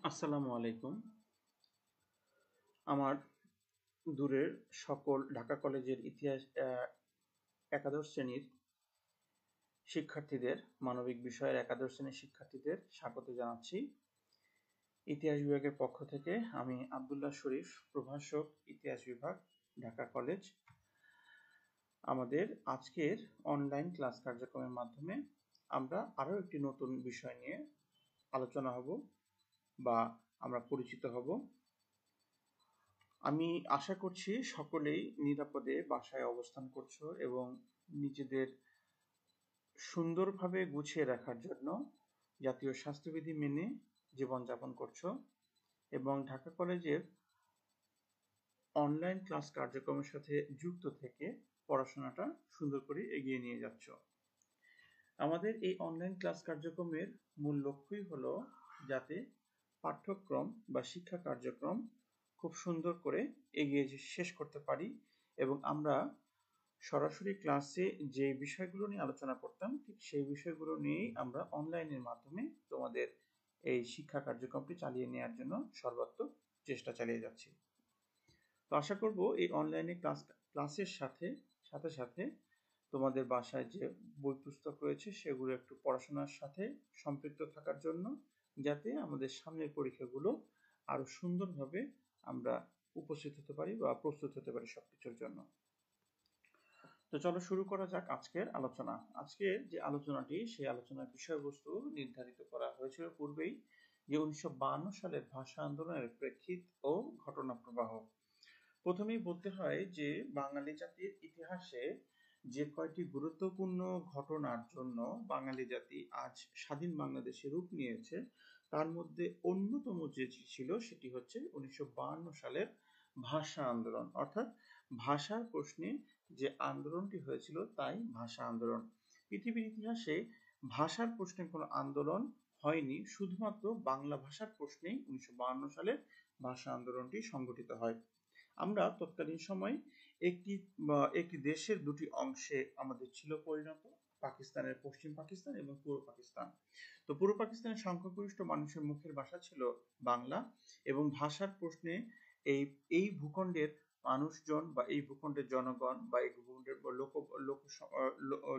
আসসালামু আলাইকুম। আমার দূরের সকল ঢাকা কলেজের ইতিহাস একাদশ শ্রেণীর শিক্ষার্থীদের, মানবিক বিষয়ের একাদশ শ্রেণীর শিক্ষার্থীদের স্বাগত জানাচ্ছি। ইতিহাস বিভাগের পক্ষ থেকে আমি আব্দুল্লাহ শরীফ, প্রভাষক, ইতিহাস বিভাগ, ঢাকা কলেজ। আমাদের আজকের অনলাইন ক্লাস কার্যক্রমের মাধ্যমে আমরা আরও একটি নতুন বিষয় নিয়ে আলোচনা হব বা আমরা পরিচিত হব। আমি আশা করছি সকলেই নিরাপদে বাসায় অবস্থান করছো এবং নিজেদের সুন্দরভাবে গুছিয়ে রাখার জন্য জাতীয় স্বাস্থ্যবিধি মেনে জীবনযাপন করছো এবং ঢাকা কলেজের অনলাইন ক্লাস কার্যক্রমের সাথে যুক্ত থেকে পড়াশোনাটা সুন্দর করে এগিয়ে নিয়ে যাচ্ছ। আমাদের এই অনলাইন ক্লাস কার্যক্রমের মূল লক্ষ্যই হলো যাতে পাঠ্যক্রম বা শিক্ষা কার্যক্রম খুব সুন্দর করে এগিয়ে শেষ করতে পারি এবং আমরা সরাসরি ক্লাসে যে বিষয়গুলো নিয়ে আলোচনা করতাম ঠিক সেই বিষয়গুলো নিয়েই আমরা অনলাইনের মাধ্যমে তোমাদের এই শিক্ষা কার্যক্রমটি চালিয়ে নেওয়ার জন্য সর্বাত্মক চেষ্টা চালিয়ে যাচ্ছি। তো আশা করব এই অনলাইনে ক্লাসের সাথে সাথে তোমাদের বাসায় যে বই পুস্তক রয়েছে সেগুলো একটু পড়াশোনার সাথে সম্পৃক্ত থাকার জন্য, যাতে আমাদের সামনের পরীক্ষাগুলো আরো সুন্দরভাবে আমরা উপস্থিত হতে পারি বা প্রস্তুত হতে পারি সবকিছুর জন্য। তো চলো শুরু করা যাক আজকের আলোচনা। আজকের যে আলোচনাটি, সেই আলোচনার বিষয়বস্তু নির্ধারিত করা হয়েছিল পূর্বেই, যে 1952 সালের ভাষা আন্দোলনের প্রেক্ষিত ও ঘটনা প্রবাহ। প্রথমেই বলতে হয় যে বাঙালি জাতির ইতিহাসে যে কয়টি গুরুত্বপূর্ণ ঘটনার জন্য বাঙালি জাতি আজ স্বাধীন বাংলাদেশে রূপ নিয়েছে, তার মধ্যে অন্যতম যেটি ছিল সেটি হচ্ছে 1952 সালের ভাষা আন্দোলন, অর্থাৎ ভাষার প্রশ্নে যে আন্দোলনটি হয়েছিল তাই ভাষা আন্দোলন। পৃথিবীর ইতিহাসে ভাষার প্রশ্নে কোনো আন্দোলন হয়নি, শুধুমাত্র বাংলা ভাষার প্রশ্নেই 1952 সালের ভাষা আন্দোলনটি সংগঠিত হয়। আমরা তৎকালীন সময় একটি দেশের দুটি অংশে আমাদের ছিল পরিণত, পাকিস্তানের পশ্চিম পাকিস্তান এবং পূর্ব পাকিস্তান। তো পূর্ব পাকিস্তানের সংখ্যাগরিষ্ঠ মানুষের মুখের ভাষা ছিল বাংলা এবং ভাষার প্রশ্নে এই ভূখণ্ডের মানুষজন বা এই ভূখণ্ডের জনগণ বা এই ভূখণ্ডের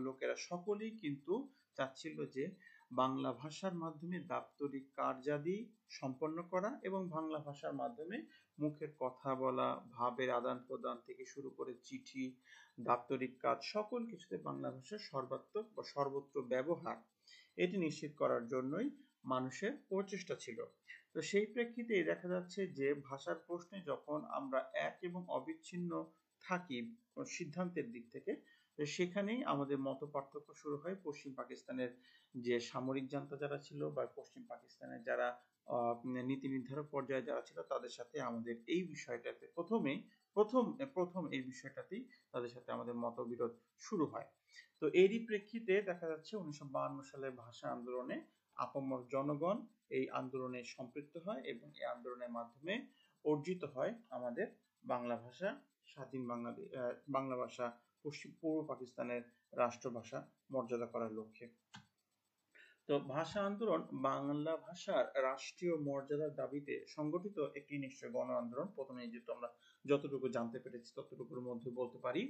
লোকেরা সকলেই কিন্তু চাচ্ছিল যে বাংলা ভাষার মাধ্যমে দাপ্তরিক কার্যাদি সম্পন্ন করা এবং বাংলা ভাষার মাধ্যমে মুখের কথা বলা, ভাবের আদান প্রদান থেকে শুরু করে চিঠি, দাপ্তরিক কাজ, সকল কিছুতে বাংলা ভাষার সর্বাত্মক বা সর্বত্র ব্যবহার, এটি নিশ্চিত করার জন্যই মানুষের প্রচেষ্টা ছিল। তো সেই প্রেক্ষিতে দেখা যাচ্ছে যে ভাষার প্রশ্নে যখন আমরা এক এবং অবিচ্ছিন্ন থাকি সিদ্ধান্তের দিক থেকে, সেখানেই আমাদের মত পার্থক্য শুরু হয়। পশ্চিম পাকিস্তানের যে সামরিক জান্তা যারা ছিল বা পশ্চিম পাকিস্তানের যারা নীতি নির্ধারক পর্যায়ে যারা ছিল তাদের সাথে আমাদের এই বিষয়টাতে প্রথম এই বিষয়টাতেই তাদের সাথে আমাদের মতবিরোধ শুরু হয়। তো এরই প্রেক্ষিতে দেখা যাচ্ছে 1952 সালের ভাষা আন্দোলনে আপামর জনগণ এই আন্দোলনে সম্পৃক্ত হয় এবং এই আন্দোলনের মাধ্যমে অর্জিত হয় আমাদের বাংলা ভাষা, স্বাধীন বাংলা ভাষা পূর্ব পাকিস্তানের রাষ্ট্রভাষা মর্যাদা করার লক্ষ্যে। তো ভাষা আন্দোলন বাংলা ভাষার রাষ্ট্রীয় মর্যাদার দাবিতে সংগঠিত একটি নিশ্চয় গণ আন্দোলন। প্রথমে যেহেতু আমরা যতটুকু জানতে পেরেছি ততটুকুর মধ্যে বলতে পারি।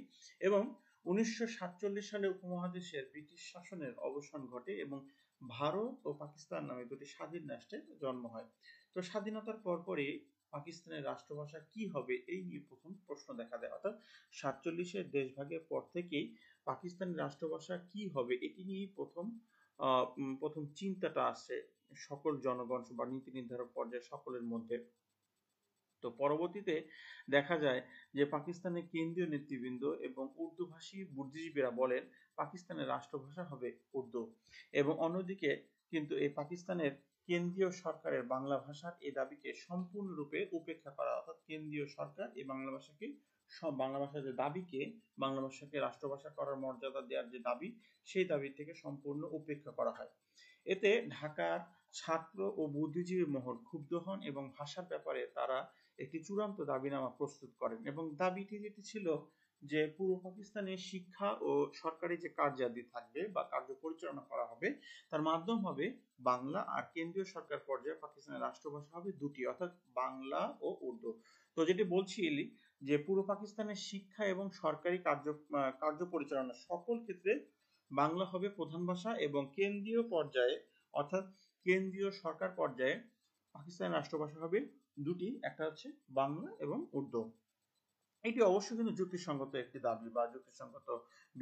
এবং 1947 সালে উপমহাদেশের ব্রিটিশ শাসনের অবসান ঘটে এবং ভারত ও পাকিস্তান নামে দুটি স্বাধীন রাষ্ট্রের জন্ম হয়। তো স্বাধীনতার পরপরই পাকিস্তানের রাষ্ট্রভাষা কি হবে এই নিয়ে প্রথম প্রশ্ন দেখা দেয়, অর্থাৎ 47-এর দেশভাগের পর থেকেই পাকিস্তানের রাষ্ট্রভাষা কি হবে এটি নিয়েই প্রথম চিন্তাটা আসে সকল জনগণ বা নীতি নির্ধারক পর্যায়ে সকলের মধ্যে। তো পরবর্তীতে দেখা যায় যে পাকিস্তানের কেন্দ্রীয় নেতৃবৃন্দ এবং উর্দুভাষী বুদ্ধিজীবীরা বলেন পাকিস্তানের রাষ্ট্রভাষা হবে উর্দু, এবং অন্যদিকে কিন্তু এই পাকিস্তানের কেন্দ্রীয় সরকারের বাংলা ভাষার এই দাবিকে সম্পূর্ণরূপে উপেক্ষা করা, অর্থাৎ কেন্দ্রীয় সরকার এই বাংলা ভাষার যে দাবিকে, বাংলা ভাষাকে রাষ্ট্রভাষা করার মর্যাদা দেওয়ার যে দাবি, সেই দাবি থেকে সম্পূর্ণ উপেক্ষা করা হয়। এতে ঢাকার ছাত্র ও বুদ্ধিজীবী মহল ক্ষুব্ধ হন এবং ভাষার ব্যাপারে তারা একটি চূড়ান্ত দাবিনামা প্রস্তুত করেন এবং দাবিটি যেটি ছিল যে পূর্ব পাকিস্তানে শিক্ষা ও সরকারি যে কার্যাদি থাকবে বা কার্য পরিচালনা করা হবে তার মাধ্যম হবে বাংলা, আর কেন্দ্রীয় সরকার পর্যায়ে পাকিস্তানের রাষ্ট্রভাষা হবে দুটি, অর্থাৎ বাংলা ও উর্দু। তো যেটি বলছি যে পূর্ব পাকিস্তানের শিক্ষা এবং সরকারি কার্য পরিচালনা সকল ক্ষেত্রে বাংলা হবে প্রধান ভাষা, এবং কেন্দ্রীয় পর্যায়ে অর্থাৎ কেন্দ্রীয় সরকার পর্যায়ে পাকিস্তানের রাষ্ট্রভাষা হবে দুটি, একটা হচ্ছে বাংলা এবং উর্দু। এটি অবশ্যই কিন্তু যুক্তিসঙ্গত একটি দাবি বা যুক্তিসঙ্গত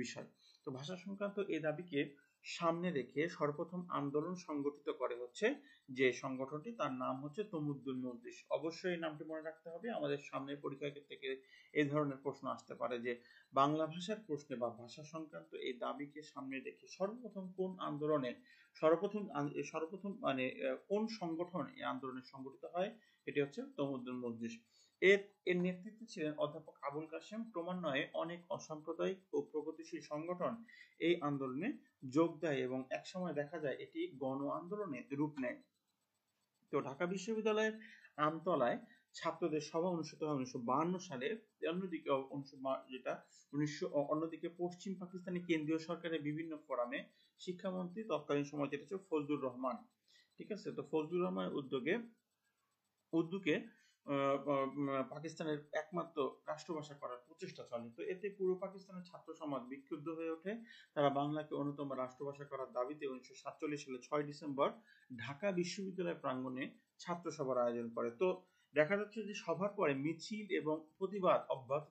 বিষয়। তো ভাষা সংক্রান্ত এই দাবিকে সামনে রেখে সর্বপ্রথম আন্দোলন সংগঠিত করে হচ্ছে যে সংগঠনটি, তার নাম হচ্ছে তমুদ্দুন মজলিস। অবশ্যই এই নামটি মনে রাখতে হবে, আমাদের সামনের পরীক্ষা থেকে এই ধরনের প্রশ্ন আসতে পারে যে বাংলা ভাষার প্রশ্নে বা ভাষা সংক্রান্ত এই দাবিকে সামনে রেখে সর্বপ্রথম কোন আন্দোলনে সর্বপ্রথম মানে কোন সংগঠন এই আন্দোলনে সংগঠিত হয়, এটি হচ্ছে তমুদ্দুন মজলিস। এর নেতৃত্বে ছিলেন অধ্যাপক আবুল কাশেম। ক্রমান্বয়ে অনেক অসাম্প্রদায়িক ও প্রগতিশীল সংগঠন এই আন্দোলনে যোগ দেয় এবং একসময় দেখা যায় এটি গণ আন্দোলনে রূপ নেয়। তো ঢাকা বিশ্ববিদ্যালয়ের আমতলায় ছাত্রদের সভা অনুষ্ঠিত হয় 1952 সালে। অন্যদিকে অন্যদিকে পশ্চিম পাকিস্তানি কেন্দ্রীয় সরকারের বিভিন্ন ফোরামে শিক্ষামন্ত্রী তৎকালীন সময় যেটা ছিল ফজলুর রহমান, ঠিক আছে, তো ফজলুর রহমানের উদ্যোগে পাকিস্তানের একমাত্র রাষ্ট্রভাষা করার প্রচেষ্টা চলে। তো এতে পূর্ব পাকিস্তানের ছাত্র সমাজ বিক্ষুব্ধ হয়ে ওঠে। তারা বাংলাকে অন্যতম রাষ্ট্রভাষা করার দাবিতে 1947 সালে 6 ডিসেম্বর ঢাকা বিশ্ববিদ্যালয় প্রাঙ্গণে ছাত্র সভার আয়োজন করে। তো দেখা যাচ্ছে যে সভার পরে মিছিল এবং প্রতিবাদ অব্যাহত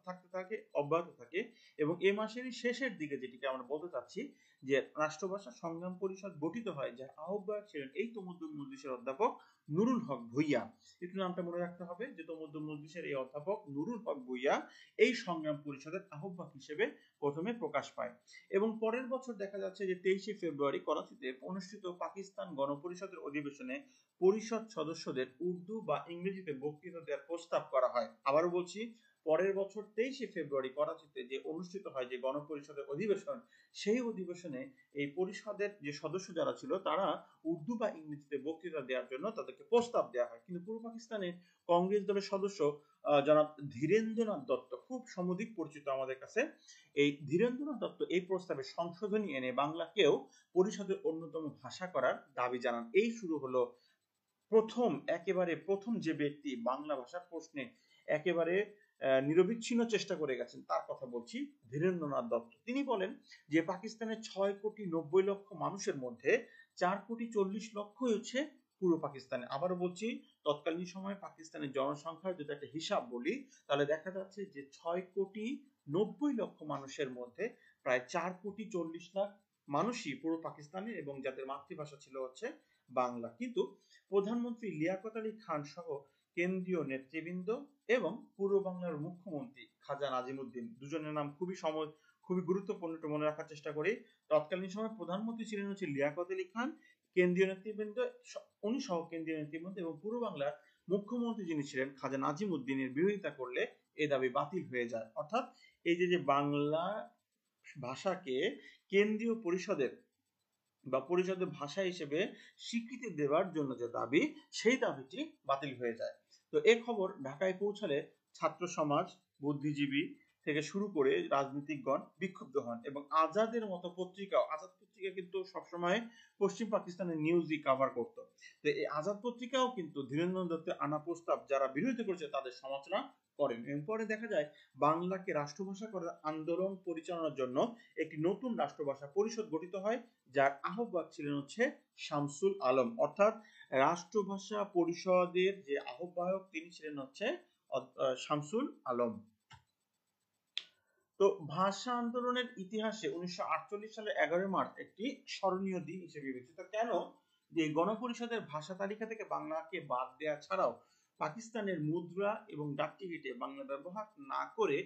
থাকে এবং এ মাসেরই শেষের দিকে, যেটিকে আমরা বলতে চাচ্ছি, যে রাষ্ট্রভাষা সংগ্রাম পরিষদ গঠিত হয়, যার আহ্বায়ক ছিলেন এই তমুদ্দুন মজলিসের অধ্যাপক নুরুল হক ভূঁইয়া। একটু নামটা মনে রাখতে হবে যে তমুদ্দুন মজলিসের এই অধ্যাপক নুরুল হক ভূঁইয়া এই সংগ্রাম পরিষদের আহ্বায়ক হিসেবে প্রথমে প্রকাশ পায়। এবং পরের বছর দেখা যাচ্ছে যে 23 ফেব্রুয়ারি করাচিতে অনুষ্ঠিত পাকিস্তান গণপরিষদের অধিবেশনে পরিষদ সদস্যদের উর্দু বা ইংরেজিতে বক্তৃতা দেওয়ার প্রস্তাব করা হয়। আবারও বলছি, পরের বছর 23 ফেব্রুয়ারি করাচিতে যে অনুষ্ঠিত হয় যে গণপরিষদের অধিবেশন, সেই অধিবেশনে এই পরিষদের যে সদস্য যারা ছিল তারা উর্দু বা ইংরেজিতে বক্তৃতা দেওয়ার জন্য তাদেরকে প্রস্তাব দেওয়া হয়। কিন্তু পূর্ব পাকিস্তানে কংগ্রেস দলের সদস্য জনাব ধীরেন্দ্রনাথ দত্ত, খুব সমধিক পরিচিত আমাদের কাছে, এই ধীরেন্দ্রনাথ দত্ত এই প্রস্তাবে সংশোধনী এনে বাংলাকেও পরিষদের অন্যতম ভাষা করার দাবি জানান। এই শুরু হলো একেবারে প্রথম যে ব্যক্তি বাংলা ভাষার প্রশ্নে একেবারে নিরবিচ্ছিন্ন চেষ্টা করে গেছেন, তার কথা বলছি, ধীরেন্দ্রনাথ দত্ত। তিনি বলেন যে পাকিস্তানের 6,90,00,000 মানুষের মধ্যে 4,40,00,000 হচ্ছে পূর্ব পাকিস্তানে। আবারও বলছি, তৎকালীন সময় পাকিস্তানের জনসংখ্যার যদি একটা হিসাব বলি তাহলে দেখা যাচ্ছে যে 6,90,00,000 মানুষের মধ্যে প্রায় 4,40,00,000 মানুষই পূর্ব পাকিস্তানে এবং যাদের মাতৃভাষা ছিল হচ্ছে বাংলা। কিন্তু প্রধানমন্ত্রী লিয়াকত আলী খান সহ কেন্দ্রীয় নেতৃবৃন্দ এবং পূর্ব বাংলার মুখ্যমন্ত্রী খাজা নাজিমুদ্দিন, দুজনের নাম খুবই গুরুত্বপূর্ণ, একটু মনে রাখার চেষ্টা করি। তৎকালীন সময় প্রধানমন্ত্রী ছিলেন হচ্ছে লিয়াকত আলী খান, কেন্দ্রীয় নেতৃবৃন্দ উনি সহ কেন্দ্রীয় নেতৃবৃন্দ, এবং পূর্ব বাংলার মুখ্যমন্ত্রী যিনি ছিলেন খাজা নাজিমুদ্দিনের বিরোধিতা করলে এই দাবি বাতিল হয়ে যায়। অর্থাৎ এই যে বাংলা ভাষাকে কেন্দ্রীয় পরিষদের ভাষা হিসেবে স্বীকৃতি দেওয়ার জন্য যে দাবি, সেই দাবিটি বাতিল হয়ে যায়। তো এই খবর ঢাকায় পৌঁছালে ছাত্র সমাজ, বুদ্ধিজীবী থেকে শুরু করে রাজনীতিকগণ বিক্ষুব্ধ হন এবং আজাদ পত্রিকা কিন্তু সবসময় পশ্চিম পাকিস্তানের নিউজই কভার করত। তো এই আজাদ পত্রিকাও কিন্তু ধীরেন্দ্রনাথ দত্তের আনা প্রস্তাব যারা বিরোধিতা করেছে তাদের সমালোচনা করেন। এরপরে দেখা যায় বাংলাকে রাষ্ট্রভাষা করার আন্দোলন পরিচালনার জন্য একটি নতুন রাষ্ট্রভাষা পরিষদ গঠিত হয়, যার আহ্বায়ক ছিলেন হচ্ছে শামসুল আলম। অর্থাৎ রাষ্ট্রভাষা পরিষদের যে আহ্বায়ক তিনি ছিলেন হচ্ছে শামসুল আলম। তো ভাষা আন্দোলনের ইতিহাসে 1948 সালের 11 মার্চ একটি স্মরণীয় দিন হিসেবে বিবেচিত। কেন? যে গণপরিষদের ভাষা তালিকা থেকে বাংলাকে বাদ দেওয়া ছাড়াও পাকিস্তানের মুদ্রা এবং ডাক টিকিটে বাংলা ব্যবহার না করে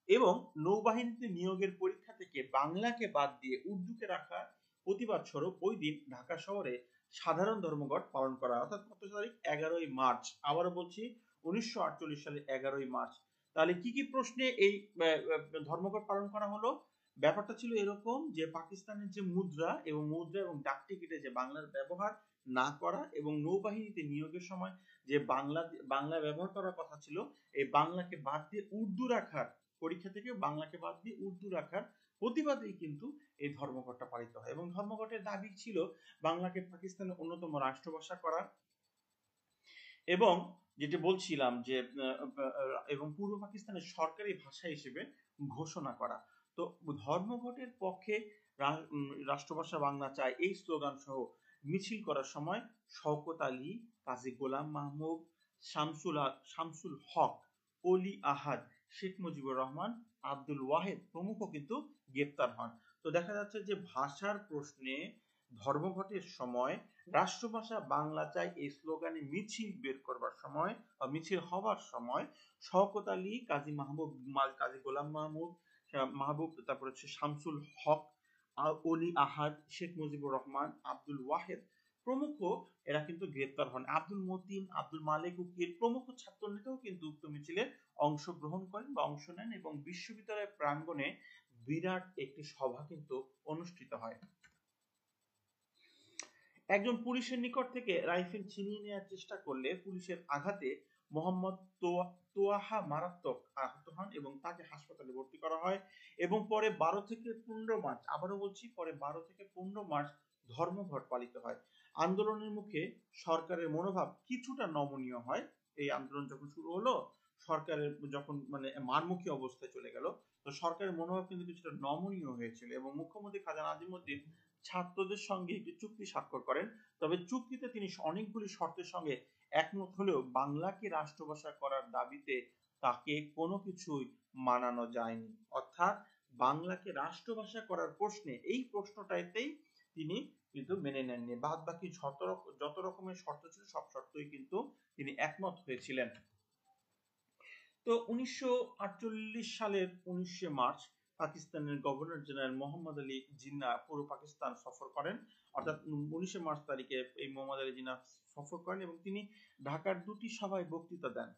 এবং নৌবাহিনীতে নিয়োগের পরীক্ষা থেকে বাংলাকে বাদ দিয়ে উর্দুকে রাখার প্রতিবাদ স্বরূপ ওই দিন ঢাকা শহরে সাধারণ ধর্মঘট পালন করা। অর্থাৎ কত তারিখ? 11ই মার্চ। আবারও বলছি, 1948 সালের 11ই মার্চ। তাহলে কি কি প্রশ্নে এই ধর্মঘট পালন করা হলো? ব্যাপারটা ছিল এরকম যে পাকিস্তানের যে মুদ্রা এবং ডাক টিকিটে যে বাংলার ব্যবহার না করা এবং নৌবাহিনীতে নিয়োগের সময় যে বাংলা ব্যবহার করার কথা ছিল, এই বাংলাকে বাদ দিয়ে উর্দু রাখার পরীক্ষা থেকে বাংলাকে বাদ দিয়ে উর্দু রাখার প্রতিবাদেই কিন্তু এই ধর্মঘটটা পালিত হয়। এবং ধর্মঘটের দাবি ছিল বাংলাকে পাকিস্তানের অন্যতম রাষ্ট্রভাষা করা, এবং যেটা বলছিলাম যে এবং পূর্ব পাকিস্তানের সরকারি ভাষা হিসেবে ঘোষণা করা। তো ধর্মঘটের পক্ষে রাষ্ট্রভাষা বাংলা চায় এই স্লোগান সহ মিছিল করার সময় শওকত আলী, কাজী গোলাম মাহমুদ, শামসুল হক, অলি আহাদ, শেখ মুজিবুর রহমান, আব্দুল ওয়াহেদ প্রমুখ কিন্তু গ্রেপ্তার হন। তো দেখা যাচ্ছে যে ভাষার প্রশ্নে ধর্মঘটের সময় রাষ্ট্রভাষা বাংলা চাই এই স্লোগানে মিছিল বের করবার সময় বা মিছিল হবার সময় শওকত আলী, কাজী গোলাম মাহবুব, তারপর হচ্ছে শামসুল হক, অলি আহাদ, শেখ মুজিবুর রহমান, আব্দুল ওয়াহেদ প্রমুখ এরা কিন্তু গ্রেপ্তার হন। আব্দুল মতিন, আব্দুল মালিক উকিল প্রমুখ ছাত্র নেতাও কিন্তু উক্ত মিছিলে অংশগ্রহণ করেন বা অংশ নেন, এবং বিশ্ববিদ্যালয়ের প্রাঙ্গণে বিরাট একটি সভা কিন্তু অনুষ্ঠিত হয়। একজন পুলিশের নিকট থেকে রাইফেল ছিনিয়ে নেওয়ার চেষ্টা করলে পুলিশের আঘাতে মোহাম্মদ তোয়াহা মারাত্মক আহত হন এবং তাকে হাসপাতালে ভর্তি করা হয়। এবং পরে 12 থেকে 15 মার্চ, আবারও বলছি, পরে 12 থেকে 15 মার্চ ধর্মঘট পালিত হয়। আন্দোলনের মুখে সরকারের মনোভাব কিছুটা নমনীয় হয়। এই আন্দোলন যখন শুরু হলো, সরকারের যখন মানে মারমুখী অবস্থায় চলে গেল, তো সরকারের মনোভাব কিন্তু কিছুটা নমনীয় হয়েছিল এবং মুখ্যমন্ত্রী খাজা নাজিমুদ্দিন ছাত্রদের সঙ্গে একটি চুক্তি স্বাক্ষর করেন। তবে চুক্তিতে তিনি অনেকগুলি শর্তের সঙ্গে একমত হলেও বাংলাকে রাষ্ট্রভাষা করার দাবিতে তাকে কোনো কিছুই মানানো যায়নি। অর্থাৎ বাংলাকে রাষ্ট্রভাষা করার প্রশ্নে, এই প্রশ্নটাতেই তিনি কিন্তু মেনে নেননি। বাদ বাকি যত রকমের শর্ত ছিল সব শর্তই কিন্তু তিনি একমত হয়েছিলেন। তো 1948 সালের 19 মার্চ পাকিস্তানের গভর্নর জেনারেল মোহাম্মদ আলী জিন্না পুরো পাকিস্তান সফর করেন। অর্থাৎ 19 মার্চ তারিখে এই মোহাম্মদ আলী জিন্না সফর করেন এবং তিনি ঢাকার দুটি সভায় বক্তৃতা দেন।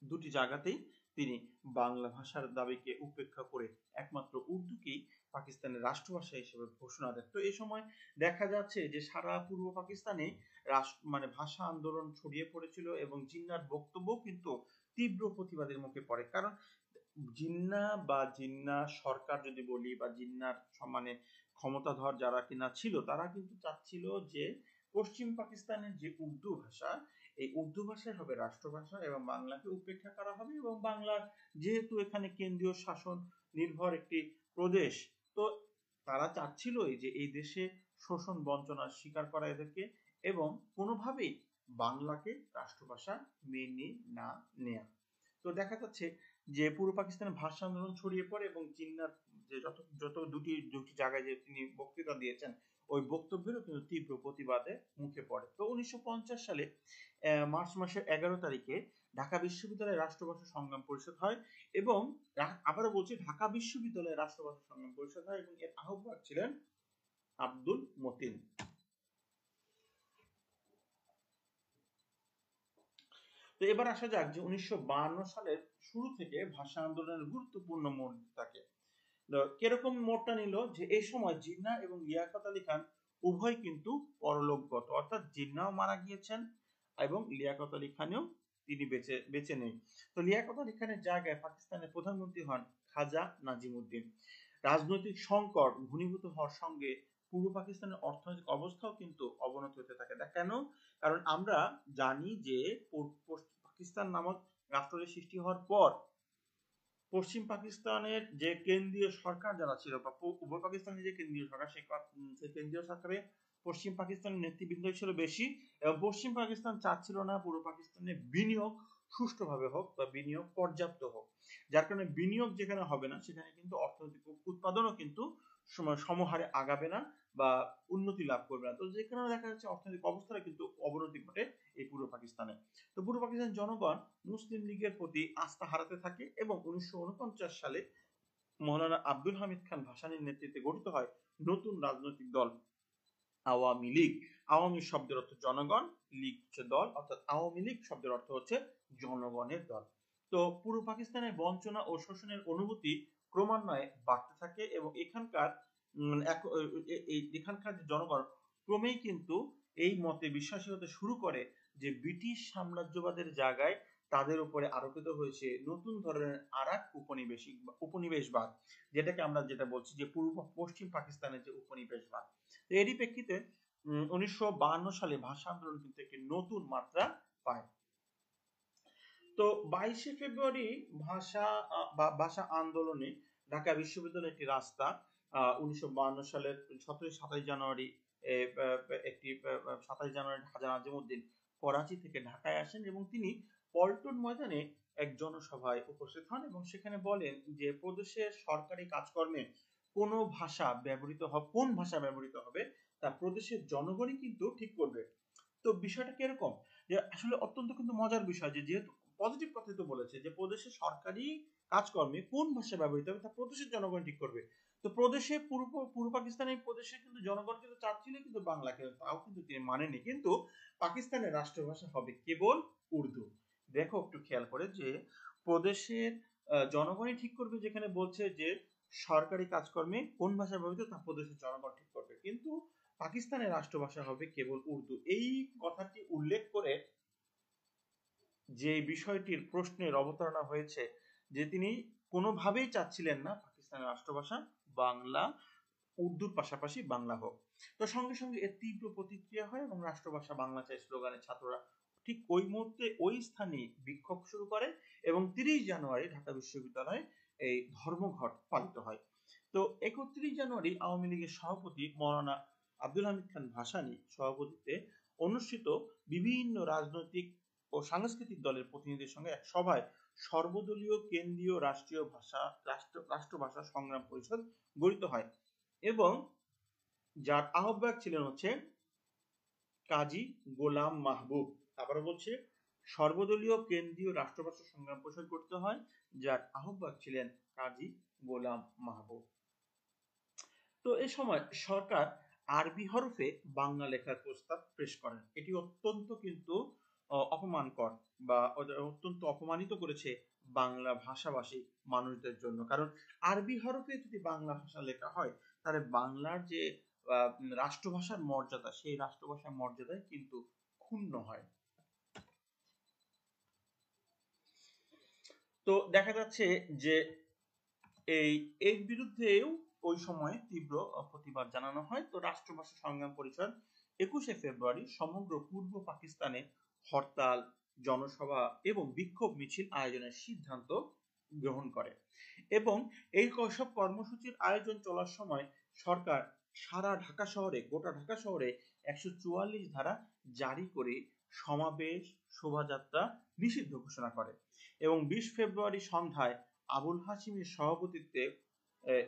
দুটি জায়গাতেই তিনি বাংলা ভাষার দাবিকে উপেক্ষা করে একমাত্র উর্দুকেই পাকিস্তানের রাষ্ট্রভাষা হিসেবে ঘোষণা দেন। তো এই সময় দেখা যাচ্ছে যে সারা পূর্ব পাকিস্তানে মানে ভাষা আন্দোলন ছড়িয়ে পড়েছিল এবং জিন্নার বক্তব্য কিন্তু তীব্র প্রতিবাদের মুখে পড়ে। কারণ জিন্না সরকার যদি বলি বা জিন্নার মানে ক্ষমতাধর যারা কিনা ছিল, তারা কিন্তু চাচ্ছিল যে পশ্চিম পাকিস্তানের যে উর্দু ভাষা, এই উর্দু ভাষাই হবে রাষ্ট্রভাষা এবং বাংলাকে উপেক্ষা করা হবে। এবং বাংলার যেহেতু এখানে কেন্দ্রীয় শাসন নির্ভর একটি প্রদেশ, তো তারা চাচ্ছিলই যে এই দেশে শোষণ বঞ্চনার শিকার করা এদেরকে এবং কোনোভাবেই বাংলাকে রাষ্ট্রভাষা মেনে না নেয়া। তো দেখা যাচ্ছে যে পূর্ব পাকিস্তানে ভাষা আন্দোলন ছড়িয়ে পড়ে এবং জিন্নার যে যত দুটি জায়গায় যে তিনি বক্তৃতা দিয়েছেন, ওই বক্তব্যেরও কিন্তু তীব্র প্রতিবাদে মুখে পড়ে। তো 1950 সালে মার্চ মাসের 11 তারিখে ঢাকা বিশ্ববিদ্যালয়ের রাষ্ট্রভাষা সংগ্রাম পরিষদ হয় এবং আবারও বলছি ঢাকা বিশ্ববিদ্যালয়ের রাষ্ট্রভাষা সংগ্রাম পরিষদ হয় এবং এর আহ্বায়ক ছিলেন আব্দুল মতিন। তো এবার আসা যাক যে 1952 সালের শুরু থেকে ভাষা আন্দোলনের গুরুত্বপূর্ণ মোড় থাকে। কিরকম মোড়টা নিল, যে এই সময় জিন্না এবং লিয়াকত আলী খান উভয় কিন্তু পরলোকগত, অর্থাৎ জিন্নাও মারা গিয়েছেন এবং লিয়াকত আলী খানও তিনি বেঁচে নেই। তো লিয়াকত আলী খানের জায়গায় পাকিস্তানের প্রধানমন্ত্রী হন খাজা নাজিমুদ্দিন। রাজনৈতিক সংকট ঘনীভূত হওয়ার সঙ্গে পূর্ব পাকিস্তানের অর্থনৈতিক অবস্থাও কিন্তু অবনতি হতে থাকে। কেন? কারণ আমরা জানি যে পাকিস্তান নামক রাষ্ট্রের সৃষ্টি হওয়ার পর পশ্চিম পাকিস্তানের যে কেন্দ্রীয় সরকার যারা ছিল বা পূর্ব পাকিস্তানের যে কেন্দ্রীয় সরকার, সেই কেন্দ্রীয় সরকারে পশ্চিম পাকিস্তানের নেতৃবৃন্দ ছিল বেশি এবং পশ্চিম পাকিস্তান চাচ্ছিল না পূর্ব পাকিস্তানে বিনিয়োগ সুষ্ঠুভাবে হোক বা বিনিয়োগ পর্যাপ্ত হোক। যার কারণে বিনিয়োগ যেখানে হবে না সেখানে কিন্তু অর্থনৈতিক উৎপাদনও কিন্তু সমহারে আগাবে না বা উন্নতি লাভ করবে না। তো যেখানে দেখা যাচ্ছে অর্থনৈতিক অবস্থাটা কিন্তু অবনতি ঘটে এই পূর্ব পাকিস্তানে। তো পূর্ব পাকিস্তানের জনগণ মুসলিম লীগের প্রতি আস্থা হারাতে থাকে এবং 1949 সালে মৌলানা আব্দুল হামিদ খান ভাসানীর নেতৃত্বে গঠিত হয় নতুন রাজনৈতিক দল আওয়ামী লীগ। আওয়ামী শব্দের অর্থ জনগণ, লীগ হচ্ছে দল, অর্থাৎ আওয়ামী লীগ শব্দের অর্থ হচ্ছে জনগণের দল। তো পূর্ব পাকিস্তানের বঞ্চনা ও শোষণের অনুভূতি ক্রমান্বয়ে বাড়তে থাকে এবং এখানকার যে জনগণ ক্রমেই কিন্তু এই মতে বিশ্বাসী হতে শুরু করে যে ব্রিটিশ সাম্রাজ্যবাদের জায়গায় তাদের উপরে আরোপিত হয়েছে নতুন ধরনের আরেক উপনিবেশবাদ, যেটা বলছি যে পূর্ব পশ্চিম পাকিস্তানের যে উপনিবেশবাদ। এরই প্রেক্ষিতে 1952 সালে ভাষা আন্দোলন কিন্তু একটি নতুন মাত্রা পায়। তো 22শে ফেব্রুয়ারি ভাষা আন্দোলনে ঢাকা বিশ্ববিদ্যালয়ের একটি রাস্তা 1952 সালের 27 জানুয়ারি একটি 27 জানুয়ারি হাজী নাজিমউদ্দিন করাচি থেকে ঢাকায় আসেন এবং তিনি পল্টন ময়দানে এক জনসভায় উপস্থিত হন এবং সেখানে বলেন যে প্রদেশের সরকারি কাজকর্মে কোন ভাষা ব্যবহৃত হবে তা প্রদেশের জনগণই কিন্তু ঠিক করবে। তো বিষয়টা কিরকম, যে আসলে অত্যন্ত কিন্তু মজার বিষয় যে যেহেতু পজিটিভ কথাই তো বলেছে যে প্রদেশের সরকারি কাজকর্মে কোন ভাষা ব্যবহৃত হবে তা প্রদেশের জনগণ ঠিক করবে। তো প্রদেশে পূর্ব পাকিস্তানের প্রদেশে কিন্তু জনগণ কিন্তু চাচ্ছিল কিন্তু বাংলাকে, তাও কিন্তু তিনি মানেনি, কিন্তু পাকিস্তানের রাষ্ট্রভাষা হবে কেবল উর্দু। দেখো একটু খেয়াল করে যে প্রদেশের জনগণই ঠিক করবে, যেখানে বলছে যে সরকারি কাজকর্মে কোন ভাষা ব্যবহৃত তা প্রদেশের জনগণ ঠিক করবে, কিন্তু পাকিস্তানের রাষ্ট্রভাষা হবে কেবল উর্দু। এই কথাটি উল্লেখ করে যে বিষয়টির প্রশ্নের অবতারণা হয়েছে যে তিনি কোনোভাবেই চাচ্ছিলেন না পাকিস্তানের রাষ্ট্রভাষা বাংলা, উর্দুর পাশাপাশি বাংলা হোক। তো সঙ্গে সঙ্গে এর তীব্র প্রতিক্রিয়া হয় এবং রাষ্ট্রভাষা বাংলা চাই স্লোগানে ছাত্ররা ঠিক ওই মুহূর্তে ওই স্থানে বিক্ষোভ শুরু করে এবং 30 জানুয়ারি ঢাকা বিশ্ববিদ্যালয়ে এই ধর্মঘট পালিত হয়। তো 31 জানুয়ারি আওয়ামী লীগের সভাপতি মাওলানা আব্দুল হামিদ খান ভাসানী সভাপতিত্বে অনুষ্ঠিত বিভিন্ন রাজনৈতিক ও সাংস্কৃতিক দলের প্রতিনিধিদের সঙ্গে এক সভায় সর্বদলীয় কেন্দ্রীয় রাষ্ট্রভাষা সংগ্রাম পরিষদ গঠিত হয় এবং যার আহ্বায়ক ছিলেন হচ্ছে কাজী গোলাম মাহবুব। আবারও বলছে সর্বদলীয় কেন্দ্রীয় রাষ্ট্রভাষা সংগ্রাম পরিষদ গঠিত হয়, যার আহ্বায়ক ছিলেন কাজী গোলাম মাহবুব। তো এই সময় সরকার আরবি হরফে বাংলা লেখার প্রস্তাব পেশ করেন। এটি অত্যন্ত কিন্তু অপমানকর বা অত্যন্ত অপমানিত করেছে বাংলা ভাষাভাষী মানুষদের জন্য, কারণ আরবি হরফে যদি বাংলা ভাষা লেখা হয় তাহলে বাংলার যে রাষ্ট্রভাষার মর্যাদা, সেই রাষ্ট্রভাষার মর্যাদায় কিন্তু ক্ষুণ্ণ হয়। তো দেখা যাচ্ছে যে এর বিরুদ্ধেও ওই সময় তীব্র প্রতিবাদ জানানো হয়। তো রাষ্ট্রভাষা সংগ্রাম পরিষদ 21শে ফেব্রুয়ারি সমগ্র পূর্ব পাকিস্তানে হরতাল, জনসভা এবং বিক্ষোভ মিছিল আয়োজনের সিদ্ধান্ত গ্রহণ করে এবং এই সব কর্মসূচির আয়োজন চলার সময় সরকার গোটা ঢাকা শহরে 144 ধারা জারি করে সমাবেশ, শোভাযাত্রা নিষিদ্ধ ঘোষণা করে এবং 20 ফেব্রুয়ারি সন্ধ্যায় আবুল হাশিমের সভাপতিত্বে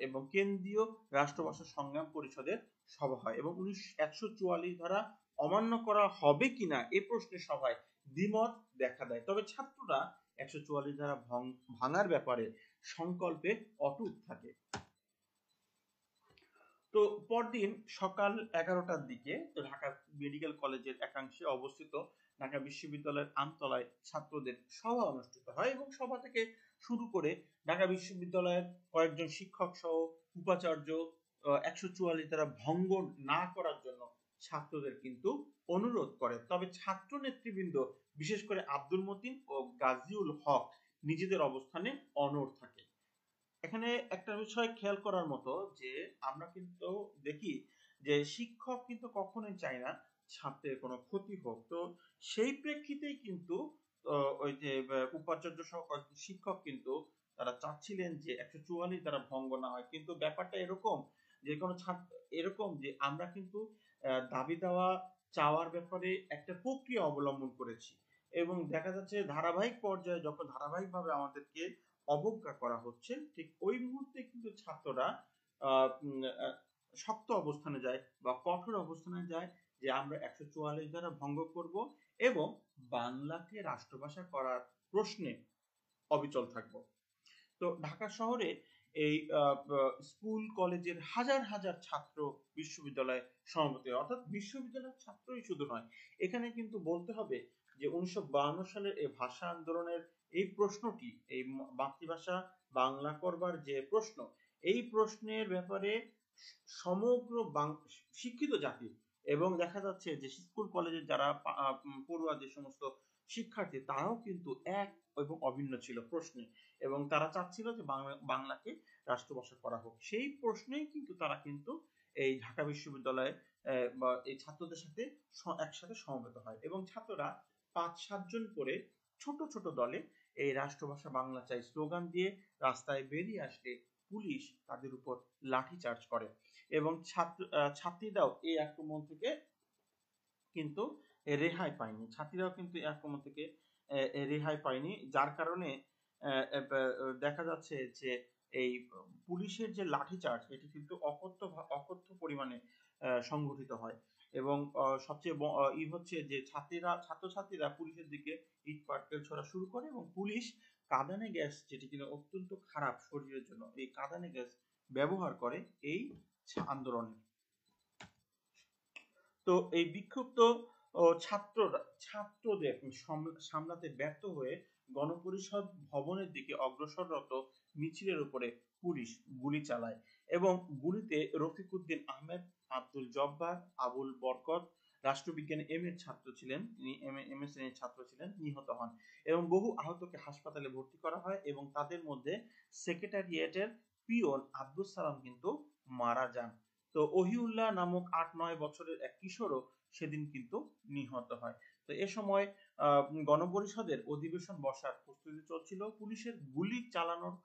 এবং কেন্দ্রীয় রাষ্ট্রভাষা সংগ্রাম পরিষদের সভা হয় এবং 144 ধারা অমান্য করা হবে কিনা এ প্রশ্নে সভায় দ্বিমত দেখা দেয়। তবে ছাত্ররা 144 ধারা ভাঙার ব্যাপারে সংকল্পে অটুট থাকে। তো পরদিন সকাল 11টার দিকে ঢাকা মেডিকেল কলেজের একাংশে অবস্থিত ঢাকা বিশ্ববিদ্যালয়ের আমতলায় ছাত্রদের সভা অনুষ্ঠিত হয় এবং সভা থেকে শুরু করে ঢাকা বিশ্ববিদ্যালয়ের কয়েকজন শিক্ষক সহ উপাচার্য 144 ধারা ভঙ্গ না করার জন্য ছাত্রদের কিন্তু অনুরোধ করে। তবে ছাত্র নেতৃবৃন্দ বিশেষ করে আব্দুল মতিন ও গাজীউল হক নিজেদের অবস্থানে অনড় থাকে। এখানে একটা বিষয় খেয়াল করার মতো যে আমরা কিন্তু দেখি যে শিক্ষক কিন্তু কখনোই চায় না ছাত্রের কোনো ক্ষতি হোক। তো সেই প্রেক্ষিতেই কিন্তু ওই যে উপাচার্য সহ কয়েকজন শিক্ষক কিন্তু তারা চাচ্ছিলেন যে 144 দ্বারা ভঙ্গ না হয়, কিন্তু ব্যাপারটা এরকম যে কোনো ছাত্র এরকম যে আমরা কিন্তু দাবি দেওয়া চাওয়ার ব্যাপারে একটা প্রক্রিয়া অবলম্বন করেছি এবং দেখা যাচ্ছে ধারাবাহিক পর্যায়ে যখন ধারাবাহিকভাবে আমাদেরকে অবজ্ঞা করা হচ্ছে ঠিক ওই মুহূর্তে কিন্তু ছাত্ররা শক্ত অবস্থানে যায় বা কঠোর অবস্থানে যায় যে আমরা 144 ধারা ভঙ্গ করব এবং বাংলাকে রাষ্ট্রভাষা করার প্রশ্নে অবিচল থাকব। তো ঢাকা শহরে এই স্কুল কলেজের হাজার হাজার ছাত্র বিশ্ববিদ্যালয়ে সমবেত হয়, অর্থাৎ বিশ্ববিদ্যালয়ের ছাত্রই শুধু নয়, এখানে কিন্তু বলতে হবে যে 1952 সালের এই ভাষা আন্দোলনের এই প্রশ্নটি, এই মাতৃভাষা বাংলা করবার যে প্রশ্ন, এই প্রশ্নের ব্যাপারে সমগ্র শিক্ষিত জাতি এবং দেখা যাচ্ছে যে স্কুল কলেজের যারা পড়ুয়া যে সমস্ত শিক্ষার্থী তারাও কিন্তু এক এবং অভিন্ন ছিল প্রশ্নে, এবং তারা চাচ্ছিল যে বাংলাকে রাষ্ট্রভাষা করা হোক। সেই প্রশ্নেই কিন্তু তারা কিন্তু এই ঢাকা বিশ্ববিদ্যালয়ে বা এই ছাত্রদের সাথে একসাথে সমবেত হয়, এবং ছাত্ররা 5-7 জন করে ছোট ছোট দলে এই রাষ্ট্রভাষা বাংলা চাই স্লোগান দিয়ে রাস্তায় বেরিয়ে আসলে পুলিশ তাদের উপর লাঠিচার্জ করে, এবং ছাত্রীরাও এই আক্রমণ থেকে কিন্তু রেহাই পায়নি। ছাত্রীরাও কিন্তু এই আক্রমণ থেকে রেহাই পায়নি, যার কারণে দেখা যাচ্ছে যে এই পুলিশের যে লাঠিচার্জ এটি কিন্তু অকথ্য পরিমাণে সংঘটিত হয়, এবং সবচেয়ে হচ্ছে যে ছাত্রছাত্রীরা পুলিশের দিকে ইট পাটকেল ছোড়া শুরু করে, এবং পুলিশ কাঁদানে গ্যাস, যেটি কিনা অত্যন্ত খারাপ শরীরের জন্য, এই কাঁদানে গ্যাস ব্যবহার করে এই আন্দোলনে। তো এই বিক্ষুব্ধ ছাত্রদের সামলাতে ব্যর্থ হয়ে গণপরিষদ ভবনের দিকে অগ্রসররত মিছিলের উপরে পুলিশ গুলি চালায়, এবং গুলিতে রফিক উদ্দিন আহমেদ, আব্দুল জব্বার, আবুল বরকত রাষ্ট্রবিজ্ঞান এম এর ছাত্র ছিলেন, তিনি এম এ শ্রেণীর ছাত্র ছিলেন, নিহত হন, এবং বহু আহতকে হাসপাতালে ভর্তি করা হয়, এবং তাদের মধ্যে সেক্রেটারিয়েটের পিয়ন আব্দুল সালাম কিন্তু মারা যান। তো ওহিউল্লাহ নামক 8-9 বছরের এক কিশোরও সেদিন কিন্তু নিহত হয়। তো এ সময় গণপরিষদের অধিবেশন বসার প্রস্তুতি চলছিল। পুলিশের গুলি চালানোর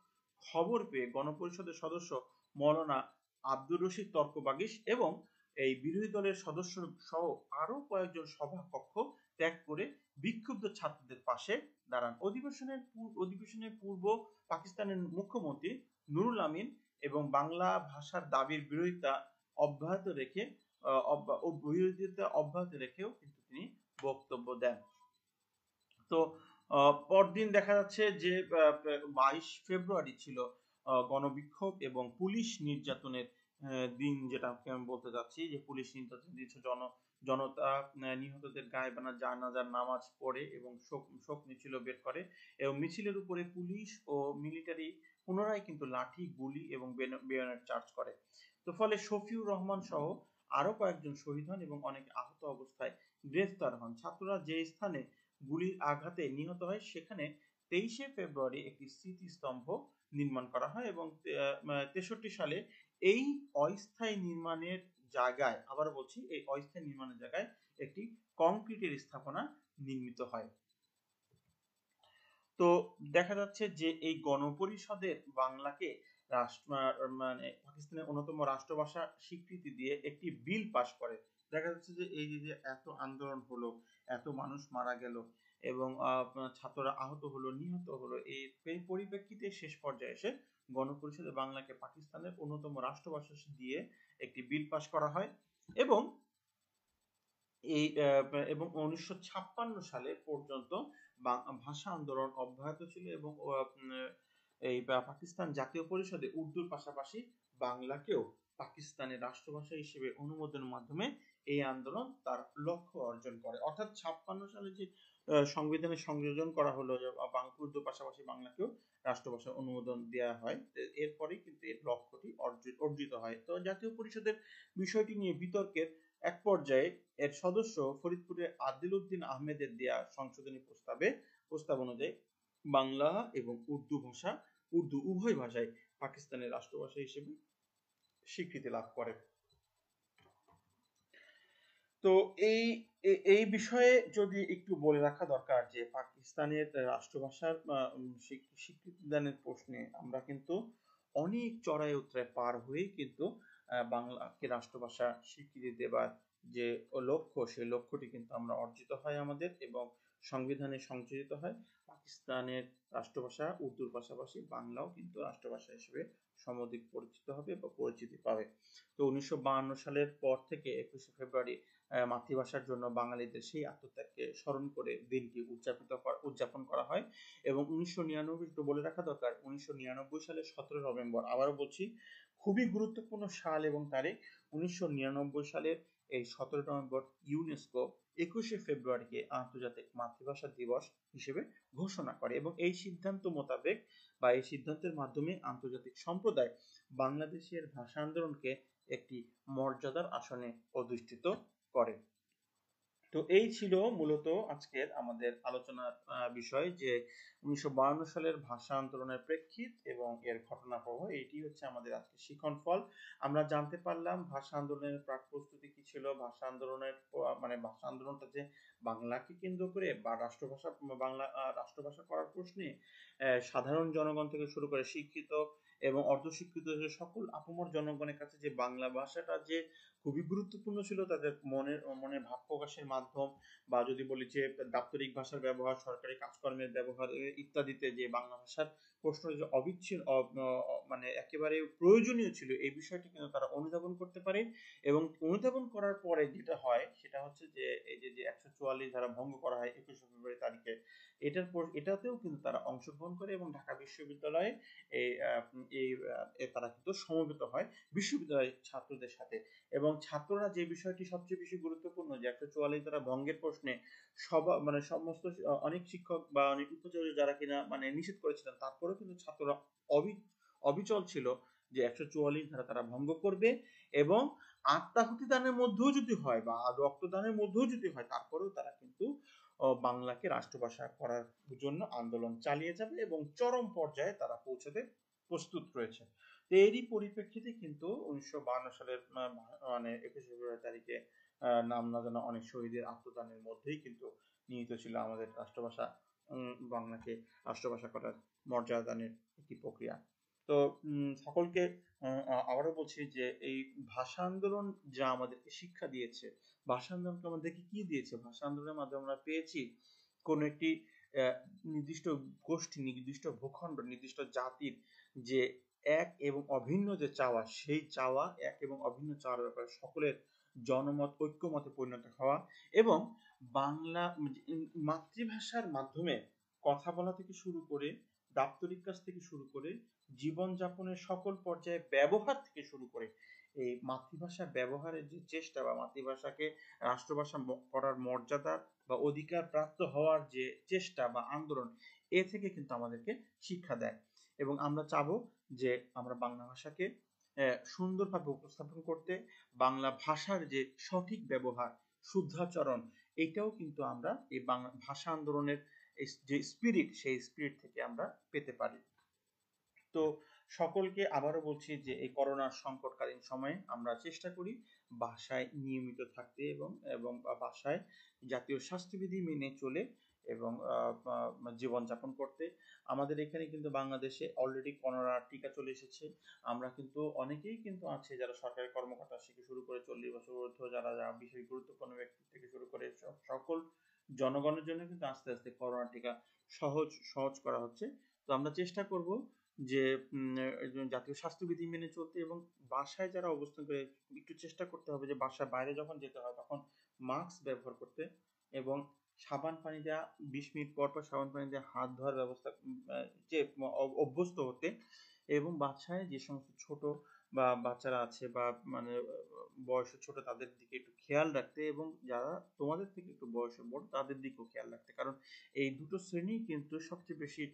খবর পেয়ে গণপরিষদের সদস্য মৌলানা আব্দুর রশিদ তর্কবাগীশ এবং এই বিরোধী দলের সদস্য সহ আরো কয়েকজন সভা কক্ষ ত্যাগ করে বিক্ষুব্ধ ছাত্রদের পাশে দাঁড়ান। অধিবেশনের পূর্ব পাকিস্তানের মুখ্যমন্ত্রী নুরুল আমিন এবং বাংলা ভাষার দাবির বিরোধিতা অব্যাহত রেখেও কিন্তু তিনি বক্তব্য দেন। তো পরদিন দেখা যাচ্ছে যে 22 ফেব্রুয়ারি ছিল গণবিক্ষোভ এবং পুলিশ নির্যাতনের দিন, যেটা আমি বলতে যাচ্ছি যে পুলিশ নির্যাতন দিয়েছে। জনতা নিহতদের গায়ে বানা জানাজার নামাজ পড়ে এবং শোক মিছিল বের করে, এবং মিছিলের উপরে পুলিশ ও মিলিটারি পুনরায় কিন্তু লাঠি, গুলি এবং বেয়নেট চার্জ করে। তো ফলে শফিউর রহমান সহ আরো কয়েকজন শহীদ হন এবং অনেকে আহত অবস্থায় গ্রেফতার হন। ছাত্ররা যে স্থানে গুলির আঘাতে নিহত হয় সেখানে 23 ফেব্রুয়ারি একটি স্মৃতিস্তম্ভ নির্মাণ করা হয়, এবং 63 সালে এই অস্থায়ী নির্মাণের জায়গায়, আবার বলছি, এই অস্থায়ী নির্মাণের জায়গায় একটি কংক্রিটের স্থাপনা নির্মিত হয়। তো দেখা যাচ্ছে যে এই গণপরিষদের বাংলাকে মানে পাকিস্তানের অন্যতম রাষ্ট্রভাষা স্বীকৃতি দিয়ে একটি বিল পাস করে। দেখা যাচ্ছে যে এই যে এত আন্দোলন হলো, এত মানুষ মারা গেল, এবং ছাত্ররা আহত হলো, নিহত হলো, এই পরিপ্রেক্ষিতে শেষ পর্যায়ে এসে গণপরিষদে বাংলাকে পাকিস্তানের অন্যতম রাষ্ট্রভাষা দিয়ে একটি বিল পাস করা হয়, এবং এই এবং 1956 সালে পর্যন্ত ভাষা আন্দোলন অব্যাহত ছিল, এবং এই পাকিস্তান জাতীয় পরিষদে উর্দুর পাশাপাশি বাংলাকেও পাকিস্তানের রাষ্ট্রভাষা হিসেবে অনুমোদনের মাধ্যমে এই আন্দোলন তার লক্ষ্য অর্জন করে। অর্থাৎ 56 সালে যে সংবিধানে সংযোজন করা হলো যে উর্দুর পাশাপাশি বাংলাকেও রাষ্ট্রভাষা অনুমোদন দেওয়া হয়, এরপরেই কিন্তু এর লক্ষ্যটি অর্জিত হয়। তো জাতীয় পরিষদের বিষয়টি নিয়ে বিতর্কের এক পর্যায়ে এর সদস্য ফরিদপুরের আদিল উদ্দিন আহমেদের দেয়া সংশোধনী প্রস্তাব অনুযায়ী বাংলা এবং উর্দু উভয় ভাষায় পাকিস্তানের রাষ্ট্রভাষা হিসেবে স্বীকৃতি লাভ করে। তো এই বিষয়ে যদি একটু বলে রাখা দরকার যে পাকিস্তানের রাষ্ট্রভাষার স্বীকৃতি দানের প্রশ্নে আমরা কিন্তু অনেক চড়াই উতরাই পার হয়ে কিন্তু বাংলাকে রাষ্ট্রভাষা স্বীকৃতি দেবার যে লক্ষ্য, সেই লক্ষ্যটি কিন্তু আমরা অর্জিত হয় আমাদের, এবং সংবিধানে সংযোজিত হয়। পাকিস্তানের রাষ্ট্রভাষা উর্দুর পাশাপাশি বাংলাও কিন্তু রাষ্ট্রভাষা হিসেবে সমধিক পরিচিত হবে বা পরিচিতি পাবে। তো 1952 সালের পর থেকে 21 ফেব্রুয়ারি মাতৃভাষার জন্য বাঙালিদের সেই আত্মত্যাগকে স্মরণ করে দিনটি উদযাপন করা হয়, এবং 1999 বলে রাখা দরকার 1999 সালের 17 নভেম্বর, আবারও বলছি খুবই গুরুত্বপূর্ণ সাল এবং তারিখ, 1999 সালের এই 17 নভেম্বর ইউনেস্কো 21 ফেব্রুয়ারিকে আন্তর্জাতিক মাতৃভাষা দিবস হিসেবে ঘোষণা করে, এবং এই সিদ্ধান্ত মোতাবেক বা এই সিদ্ধান্তের মাধ্যমে আন্তর্জাতিক সম্প্রদায় বাংলাদেশের ভাষা আন্দোলনকে একটি মর্যাদার আসনে অধিষ্ঠিত করে। তো এই ছিল মূলত আজকের আমাদের আলোচনার বিষয়, যে 1952 সালের ভাষা আন্দোলনের প্রেক্ষিত এবং এর ঘটনাপ্রবাহ। এটি হচ্ছে আমাদের আজকে শিখন ফল। আমরা জানতে পারলাম ভাষা আন্দোলনের প্রাক প্রস্তুতি কি ছিল, ভাষা আন্দোলনের মানে ভাষা আন্দোলনটা যে বাংলাকে কেন্দ্র করে বা রাষ্ট্রভাষা বাংলা রাষ্ট্রভাষা করার প্রশ্নে সাধারণ জনগণ থেকে শুরু করে শিক্ষিত এবং অর্ধশিক্ষিত সকল আপামর জনগণের কাছে যে বাংলা ভাষাটা যে খুবই গুরুত্বপূর্ণ ছিল, তাদের মনের ভাব প্রকাশের মাধ্যম, বা যদি বলি যে দাপ্তরিক ভাষার ব্যবহার, সরকারি কাজকর্মের ব্যবহার ইত্যাদিতে যে বাংলা ভাষার প্রশ্ন যে অবিচ্ছিন্ন মানে একেবারে প্রয়োজনীয় ছিল, এই বিষয়টি কিন্তু তারা অনুধাবন করতে পারে। এবং অনুধাবন করার পরে যেটা হয় সেটা হচ্ছে যে এই যে 144 ধারা ভঙ্গ করা হয় 21 ফেব্রুয়ারি তারিখে, এটাতেও কিন্তু তারা অংশগ্রহণ করে এবং ঢাকা বিশ্ববিদ্যালয়ে তারা কিন্তু সমবেত হয় বিশ্ববিদ্যালয়ের ছাত্রদের সাথে। এবং ছাত্ররা যে বিষয়টি সবচেয়ে বেশি গুরুত্বপূর্ণ, যে 144 ধারা ভঙ্গের প্রশ্নে মানে সমস্ত অনেক শিক্ষক বা অনেক উপাচার্য যারা কিনা মানে নিষেধ করেছিলেন, তারপরেও কিন্তু ছাত্ররা অবিচল ছিল যে 144 ধারা তারা ভঙ্গ করবে, এবং আত্মাহুতি দানের মধ্যেও যদি হয় বা রক্তদানের মধ্যেও যদি হয়, তারপরেও তারা কিন্তু বাংলাকে রাষ্ট্রভাষা করার জন্য আন্দোলন চালিয়ে যাবে এবং চরম পর্যায়ে তারা পৌঁছাতে প্রস্তুত রয়েছে। তো এরই পরিপ্রেক্ষিতে কিন্তু 1952 সালের মানে 21 ফেব্রুয়ারি তারিখে নাম না জানা অনেক শহীদের আত্মদানের মধ্যেই কিন্তু নিহিত ছিল আমাদের রাষ্ট্রভাষা বাংলাকে রাষ্ট্রভাষা করার মর্যাদা দানের একটি প্রক্রিয়া। তো সকলকে আবারও বলছি যে এই ভাষা আন্দোলন যা আমাদেরকে শিক্ষা দিয়েছে, ভাষা আন্দোলনকে আমাদেরকে কি দিয়েছে, ভাষা আন্দোলনের মাধ্যমে আমরা পেয়েছি কোন একটি নির্দিষ্ট গোষ্ঠী, নির্দিষ্ট ভূখণ্ড, নির্দিষ্ট জাতির যে এক এবং অভিন্ন যে চাওয়া, সেই চাওয়া এক এবং অভিন্ন চাওয়ার ব্যাপারে সকলের জনমত ঐক্যমতে পরিণত হওয়া, এবং বাংলা মাতৃভাষার মাধ্যমে কথা বলা থেকে শুরু করে, দাপ্তরিক কাজ থেকে শুরু করে, জীবনযাপনের সকল পর্যায়ে ব্যবহার থেকে শুরু করে, এই মাতৃভাষা ব্যবহারের যে চেষ্টা বা মাতৃভাষাকে রাষ্ট্রভাষা করার মর্যাদা বা অধিকার প্রাপ্ত হওয়ার যে চেষ্টা বা আন্দোলন, এ থেকে কিন্তু আমাদেরকে শিক্ষা দেয়। এবং আমরা চাবো যে আমরা বাংলা ভাষাকে সুন্দরভাবে উপস্থাপন করতে, বাংলা ভাষার যে সঠিক ব্যবহার, শুদ্ধাচরণ, এটাও কিন্তু আমরা এই বাংলা ভাষা আন্দোলনের যে স্পিরিট, সেই স্পিরিট থেকে আমরা পেতে পারি। তো সকলকে আবারও বলছি যে এই করোনার সংকটকালীন সময়ে আমরা চেষ্টা করি বাসায় নিয়মিত থাকতে এবং বাসায় জাতীয় স্বাস্থ্যবিধি মেনে চলে এবং জীবনযাপন করতে। আমাদের এখানে কিন্তু বাংলাদেশে অলরেডি করোনার টিকা চলে এসেছে। আমরা কিন্তু অনেকেই কিন্তু আছে যারা সরকারি কর্মকর্তা থেকে শুরু করে 40 বছর ঊর্ধ্ব যারা বিশেষ গুরুত্বপূর্ণ ব্যক্তি থেকে শুরু করে সকল জনগণের জন্য কিন্তু আস্তে আস্তে করোনা টিকা সহজ করা হচ্ছে। তো আমরা চেষ্টা করব যে জাতীয় স্বাস্থ্যবিধি মেনে চলতে, এবং বাসায় যারা অবস্থান করে একটু চেষ্টা করতে হবে যে বাসার বাইরে যখন যেতে হয় তখন মাস্ক ব্যবহার করতে, এবং সাবান পানি দেওয়া 20 মিনিট পর পর সাবান পানি দিয়ে হাত ধোয়ার ব্যবস্থা যে অভ্যস্ত হতে, এবং বাসায় যে সমস্ত ছোট বা বাচ্চারা আছে বা মানে বয়সে ছোট তাদের দিকে একটু খেয়াল রাখতে, এবং যারা তোমাদের থেকে একটু বয়সে বড় তাদের দিকেও খেয়াল রাখতে, কারণ এই দুটো শ্রেণী কিন্তু সবচেয়ে বেশি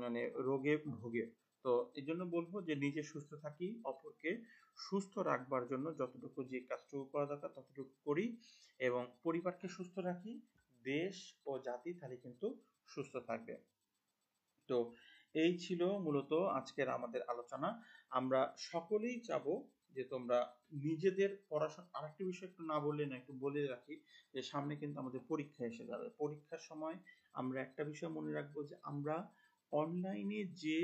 মানে রোগে ভোগে। তো এই জন্য বলবো যে নিজে সুস্থ থাকি, অপরকে সুস্থ রাখবার জন্য যতটুকু যে কাজটুকু করা দরকার ততটুকু করি, এবং পরিবারকে সুস্থ রাখি, দেশ ও জাতি তাহলে কিন্তু সুস্থ থাকবে। তো এই ছিল মূলত আজকের আমাদের আলোচনা। আমরা সকলেই চাবো যে তোমরা নিজেদের পড়াশোনা, আরেকটা বিষয় একটু না বললে না, একটু বলে রাখি যে সামনে কিন্তু আমাদের পরীক্ষা এসে যাবে। পরীক্ষার সময় আমরা একটা বিষয় মনে রাখবো যে আমরা অনলাইনে যে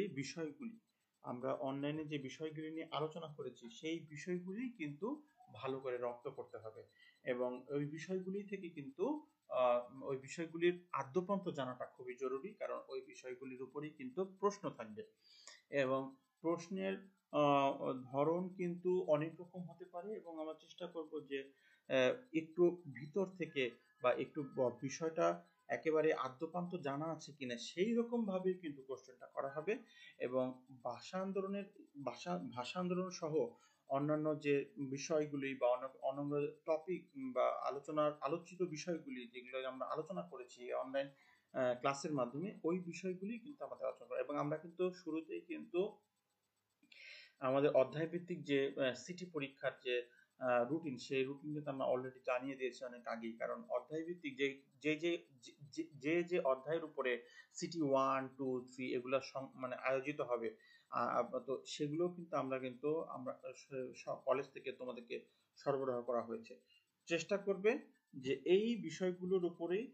বিষয়গুলি নিয়ে আলোচনা করেছি, সেই বিষয়গুলি কিন্তু ভালো করে রপ্ত করতে হবে, এবং ওই বিষয়গুলি থেকে কিন্তু ওই বিষয়গুলির আদ্যপান্ত জানাটা খুবই জরুরি, কারণ ওই বিষয়গুলির উপরেই কিন্তু প্রশ্ন থাকবে, এবং প্রশ্নের ধরন কিন্তু অনেক রকম হতে পারে, এবং আমরা চেষ্টা করব যে একটু ভিতর থেকে বা একটু বিষয়টা একেবারে আদ্যপান্ত জানা আছে কিনা সেই রকম ভাবে কিন্তু কোশ্চেনটা করা হবে। এবং ভাষা আন্দোলন সহ অন্যান্য যে বিষয়গুলি বা অন্যান্য টপিক বা আলোচিত বিষয়গুলি যেগুলো আমরা আলোচনা করেছি অনলাইন ক্লাসের মাধ্যমে, ওই বিষয়গুলি কিন্তু আমাদের আলোচনা করা, এবং আমরা কিন্তু শুরুতেই কিন্তু আমাদের অধ্যায় ভিত্তিক যে সিটি পরীক্ষার যে রুটিন, সেই রুটিন কিন্তু আমরা অলরেডি জানিয়ে দিয়েছি অনেক আগেই, কারণ অধ্যায় ভিত্তিক যে যে যে অধ্যায়ের উপরে সিটি 1, 2, 3 এগুলা মানে আয়োজিত হবে, তো সেগুলো কিন্তু আমরা কলেজ থেকে তোমাদেরকে সরবরাহ করা হয়েছে। চেষ্টা করবে যে এই বিষয়গুলোর উপরেই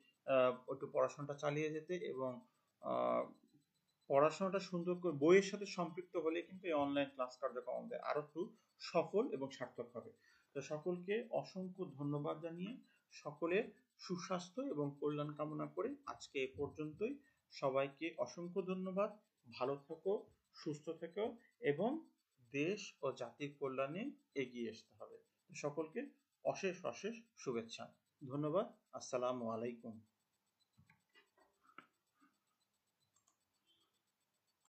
একটু পড়াশোনাটা চালিয়ে যেতে, এবং পড়াশোনাটা সুন্দর করে বইয়ের সাথে সম্পৃক্ত হলে কিন্তু এই অনলাইন ক্লাস কার্যক্রম আমাদের আরো একটু সফল এবং সার্থক হবে। তো সকলকে অসংখ্য ধন্যবাদ জানিয়ে সকলের সুস্বাস্থ্য এবং কল্যাণ কামনা করে আজকে এ পর্যন্তই। সবাইকে অসংখ্য ধন্যবাদ। ভালো থেকো, সুস্থ থেকো, এবং দেশ ও জাতির কল্যাণে এগিয়ে আসতে হবে। সকলকে অশেষ অশেষ শুভেচ্ছা। ধন্যবাদ। আসসালামু আলাইকুম।